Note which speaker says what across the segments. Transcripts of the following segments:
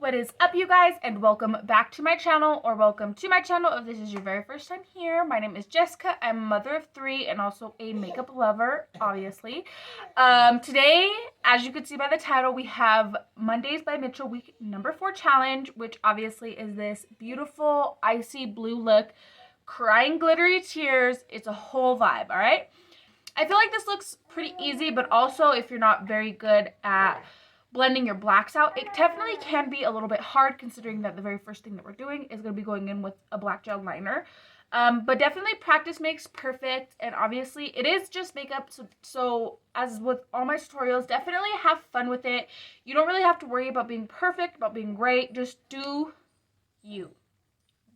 Speaker 1: What is up, you guys, and welcome back to my channel, or welcome to my channel if this is your very first time here. My name is Jessica. I'm a mother of 3 and also a makeup lover, obviously. Today, as you can see by the title, we have Mondays by Mitchell week number 4 challenge, which obviously is this beautiful icy blue look, crying glittery tears. It's a whole vibe, all right? I feel like this looks pretty easy, but also if you're not very good at blending your blacks out, it definitely can be a little bit hard, considering that the very first thing that we're doing is going to be going in with a black gel liner. But definitely practice makes perfect, and obviously it is just makeup, so as with all my tutorials, definitely have fun with it. You don't really have to worry about being perfect, about being great. Just do you,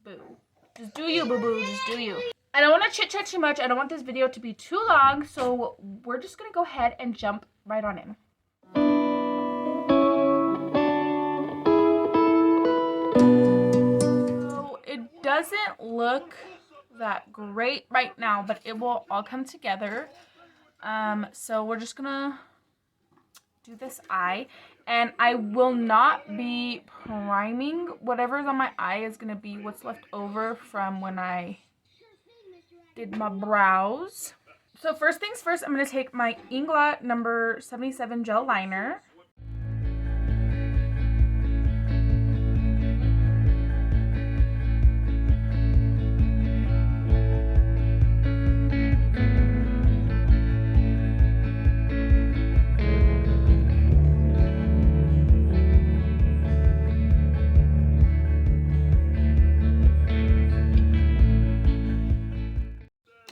Speaker 1: boo. Just do you, boo-boo. Just do you. I don't want to chit-chat too much. I don't want this video to be too long, so we're just going to go ahead and jump right on in. It doesn't look that great right now, but it will all come together. So we're just gonna do this eye, and I will not be priming. Whatever's on my eye is gonna be what's left over from when I did my brows. So first things first, I'm gonna take my Inglot number 77 gel liner.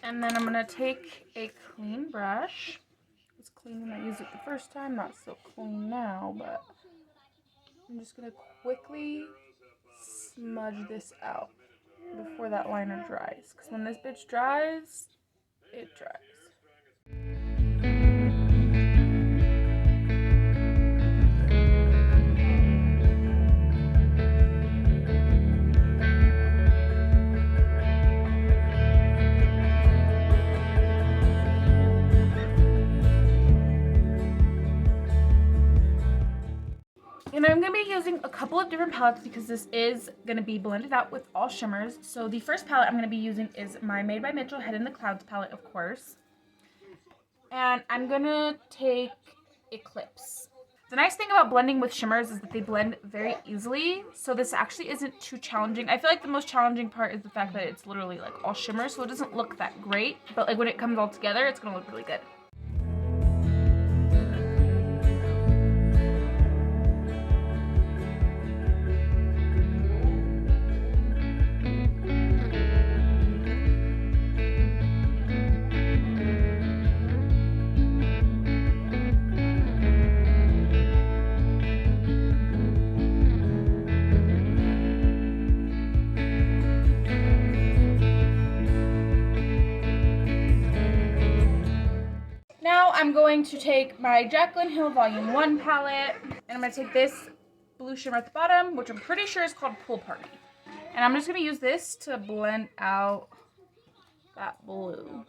Speaker 1: And then I'm going to take a clean brush. It's clean when I used it the first time, not so clean now, but I'm just going to quickly smudge this out before that liner dries. Because when this bitch dries, it dries. And I'm going to be using a couple of different palettes because this is going to be blended out with all shimmers. So the first palette I'm going to be using is my Made by Mitchell Head in the Clouds palette, of course. And I'm going to take Eclipse. The nice thing about blending with shimmers is that they blend very easily. So this actually isn't too challenging. I feel like the most challenging part is the fact that it's literally like all shimmer. So it doesn't look that great. But like when it comes all together, it's going to look really good. I'm going to take my Jaclyn Hill Volume 1 palette, and I'm going to take this blue shimmer at the bottom, which I'm pretty sure is called Pool Party. And I'm just going to use this to blend out that blue.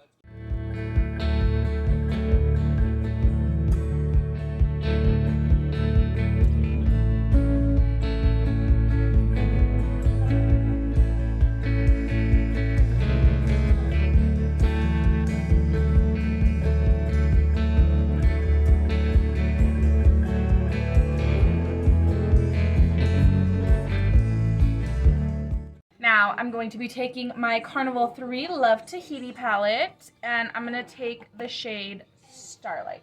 Speaker 1: Now I'm going to be taking my Carnival 3 Love Tahiti palette, and I'm going to take the shade Starlight.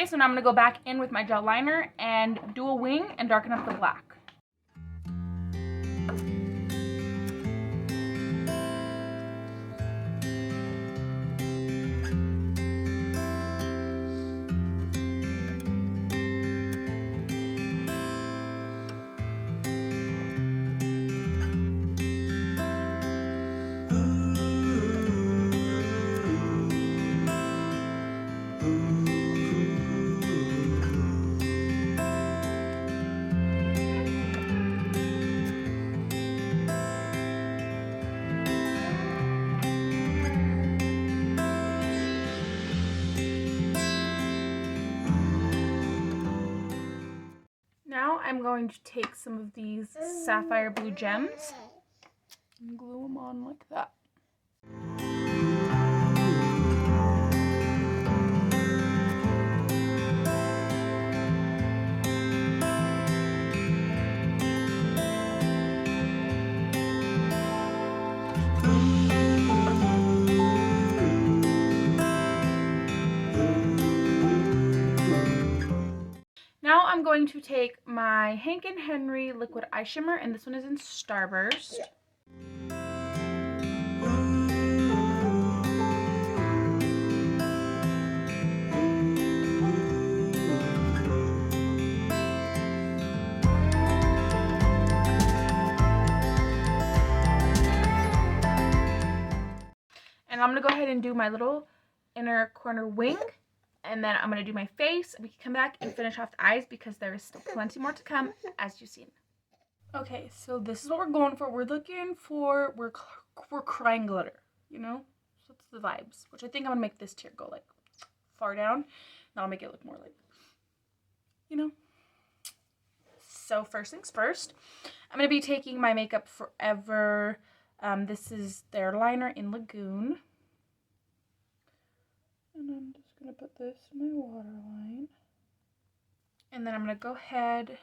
Speaker 1: Okay, so now I'm going to go back in with my gel liner and do a wing and darken up the black. Now I'm going to take some of these sapphire blue gems and glue them on like that. Now I'm going to take my Hank & Henry liquid eye shimmer, and this one is in Starburst. And I'm going to go ahead and do my little inner corner wing. And then I'm going to do my face. We can come back and finish off the eyes because there is still plenty more to come, as you've seen. Okay, so this is what we're going for. We're looking for, we're crying glitter, you know? So that's the vibes, which I think I'm going to make this tear go like far down. And I'll make it look more like, you know? So first things first, I'm going to be taking my Makeup Forever. This is their liner in Lagoon. And I'm just going to put this in my waterline. And then I'm going to go ahead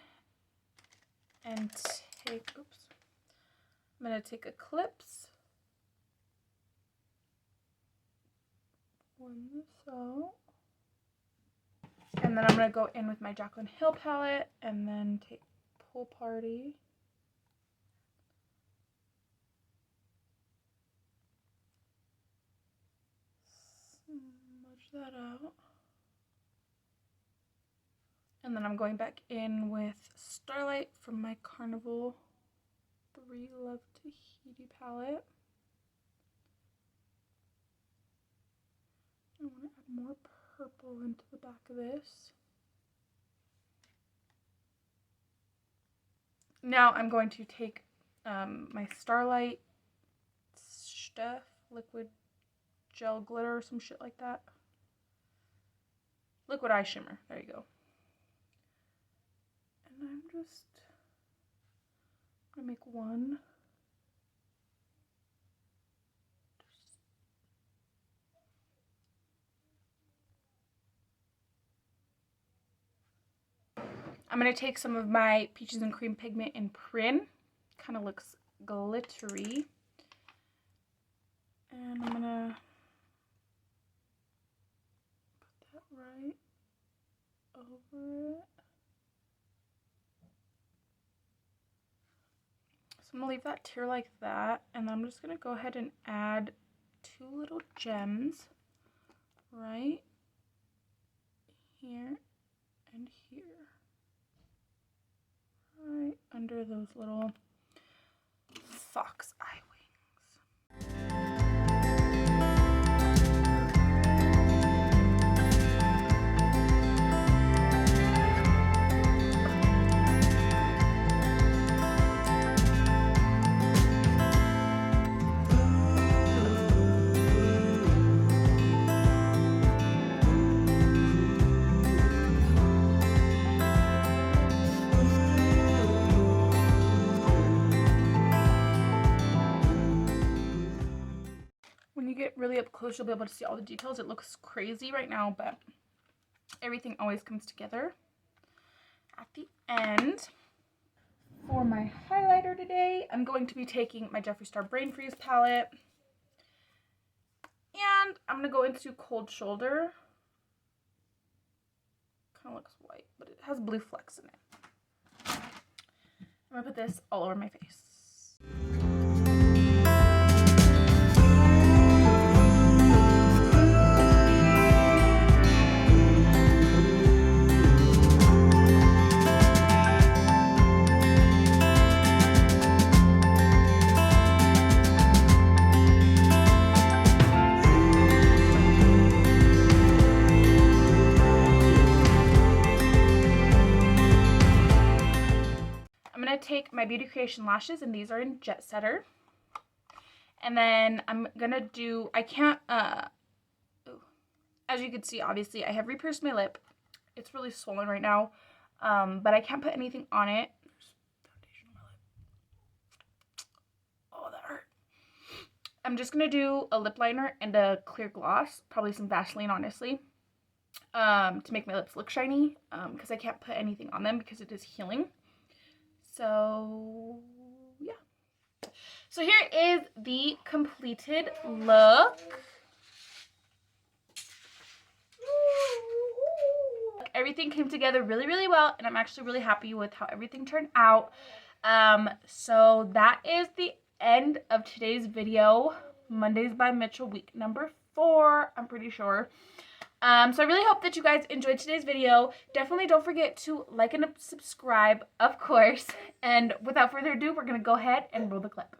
Speaker 1: and take, I'm going to take Eclipse. Blend this out. And then I'm going to go in with my Jaclyn Hill palette and then take Pool Party. Smudge that out. And then I'm going back in with Starlight from my Carnival 3 Love Tahiti palette. I want to add more purple into the back of this. Now I'm going to take my Starlight stuff, liquid gel glitter or some shit like that. Liquid eye shimmer, there you go. And I'm just gonna make one. I'm going to take some of my Peaches and Cream pigment in Prin. Kind of looks glittery. And I'm going to put that right over it. So I'm going to leave that tear like that. And then I'm just going to go ahead and add 2 little gems right here and here. Right under those little fox eye wings. When you get really up close, you'll be able to see all the details. It looks crazy right now, but everything always comes together at the end. For my highlighter today, I'm going to be taking my Jeffree Star Brain Freeze palette. And I'm going to go into Cold Shoulder. Kind of looks white, but it has blue flecks in it. I'm gonna put this all over my face. I'm going to take my Beauty Creation lashes, and these are in Jet Setter. And then I'm going to do, I can't, as you can see, obviously, I have re-pierced my lip. It's really swollen right now, but I can't put anything on it. Foundation on my lip. Oh, that hurt. I'm just going to do a lip liner and a clear gloss, probably some Vaseline, honestly, to make my lips look shiny, because I can't put anything on them because it is healing. So, yeah. So here is the completed look. Everything came together really, really well, and I'm actually really happy with how everything turned out. So that is the end of today's video. Mondays by Mitchell, week number 4, I'm pretty sure. So I really hope that you guys enjoyed today's video. Definitely don't forget to like and subscribe, of course. And without further ado, we're going to go ahead and roll the clip.